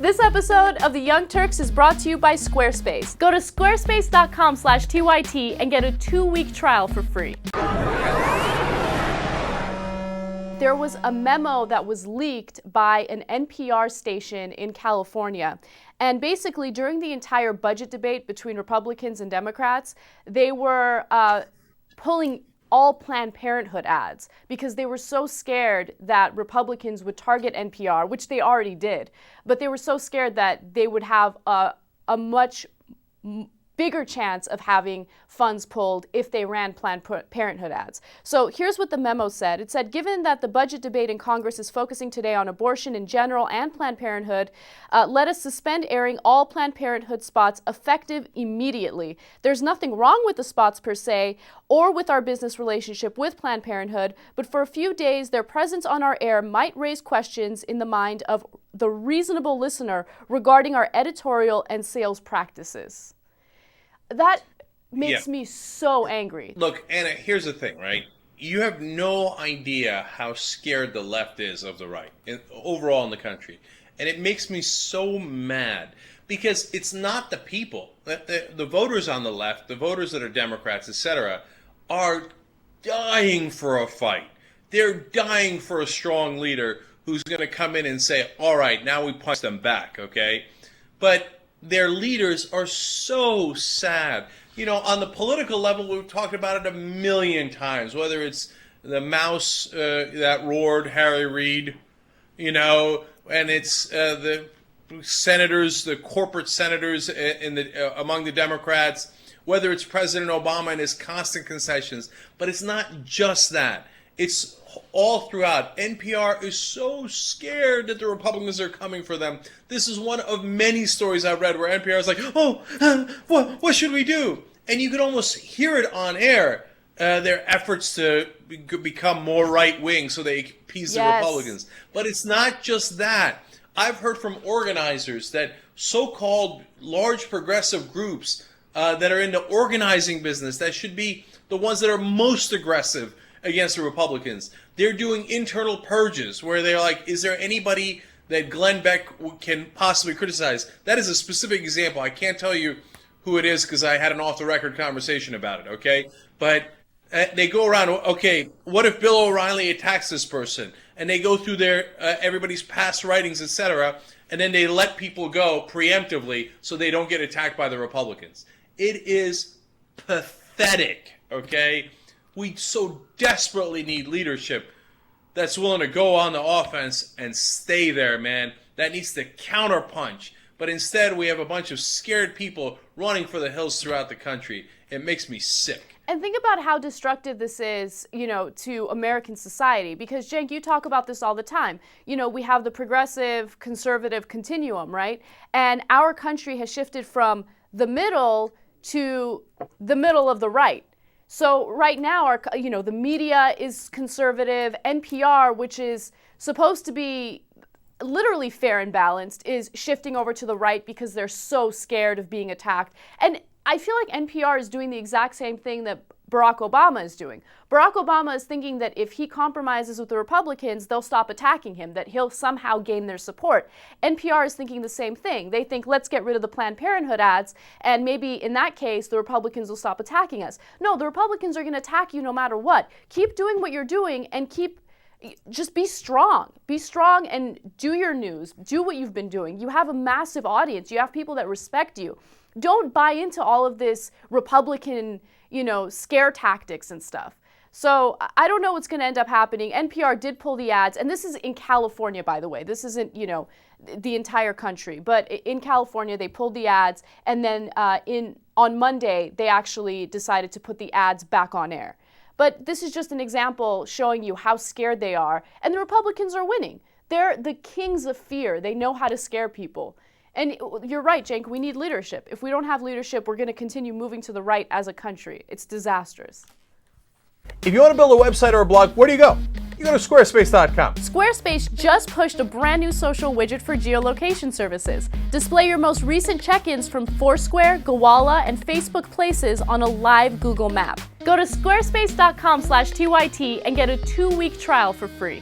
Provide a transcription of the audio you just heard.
This episode of The Young Turks is brought to you by Squarespace. Go to squarespace.com/TYT and get a 2-week trial for free. There was a memo that was leaked by an NPR station in California. And basically, during the entire budget debate between Republicans and Democrats, they were pulling all Planned Parenthood ads because they were so scared that Republicans would target NPR, which they already did, but they were so scared that they would have a much bigger chance of having funds pulled if they ran Planned Parenthood ads. So here's what the memo said. It said, given that the budget debate in Congress is focusing today on abortion in general and Planned Parenthood, let us suspend airing all Planned Parenthood spots effective immediately. There's nothing wrong with the spots per se or with our business relationship with Planned Parenthood, but for a few days, their presence on our air might raise questions in the mind of the reasonable listener regarding our editorial and sales practices. That makes me so angry. Look, Anna, here's the thing, right? You have no idea how scared the left is of the right overall in the country. And it makes me so mad because it's not the people. The voters on the left, the voters that are Democrats, etc., are dying for a fight. They're dying for a strong leader who's going to come in and say, all right, now we punch them back, okay? But their leaders are so sad. You know, on the political level, we've talked about it a million times, whether it's the mouse that roared, Harry Reid, you know, and it's the senators, the corporate senators among the Democrats, whether it's President Obama and his constant concessions. But it's not just that. It's all throughout. NPR is so scared that the Republicans are coming for them. This is one of many stories I've read where NPR is like, what should we do? And you can almost hear it on air, their efforts to become more right-wing so they appease the Republicans. But it's not just that. I've heard from organizers that so-called large progressive groups that are in the organizing business, that should be the ones that are most aggressive against the Republicans. They're doing internal purges where they're like, is there anybody that Glenn Beck can possibly criticize? That is a specific example. I can't tell you who it is because I had an off-the-record conversation about it, okay? But they go around, okay, what if Bill O'Reilly attacks this person? And they go through their everybody's past writings, etc., and then they let people go preemptively so they don't get attacked by the Republicans. It is pathetic, okay? We so desperately need leadership that's willing to go on the offense and stay there, man. That needs to counterpunch. But instead, we have a bunch of scared people running for the hills throughout the country. It makes me sick. And think about how destructive this is, you know, to American society. Because, Cenk, you talk about this all the time. You know, we have the progressive, conservative continuum, right? And our country has shifted from the middle to the middle of the right. So right now, the media is conservative. NPR, which is supposed to be literally fair and balanced, is shifting over to the right because they're so scared of being attacked. And I feel like NPR is doing the exact same thing that Barack Obama is doing. Barack Obama is thinking that if he compromises with the Republicans, they'll stop attacking him, that he'll somehow gain their support. NPR is thinking the same thing. They think, let's get rid of the Planned Parenthood ads, and maybe in that case, the Republicans will stop attacking us. No, the Republicans are going to attack you no matter what. Keep doing what you're doing and just be strong. Be strong and do your news. Do what you've been doing. You have a massive audience. You have people that respect you. Don't buy into all of this Republican, scare tactics and stuff. So I don't know what's going to end up happening. NPR did pull the ads, and this is in California, by the way. This isn't, the entire country. But in California, they pulled the ads, and then on Monday, they actually decided to put the ads back on air. But this is just an example showing you how scared they are, and the Republicans are winning. They're the kings of fear. They know how to scare people. And you're right, Cenk, we need leadership. If we don't have leadership, we're going to continue moving to the right as a country. It's disastrous. If you want to build a website or a blog, where do you go? You go to squarespace.com. Squarespace just pushed a brand new social widget for geolocation services. Display your most recent check-ins from Foursquare, Gowalla, and Facebook Places on a live Google map. Go to squarespace.com/TYT and get a 2-week trial for free.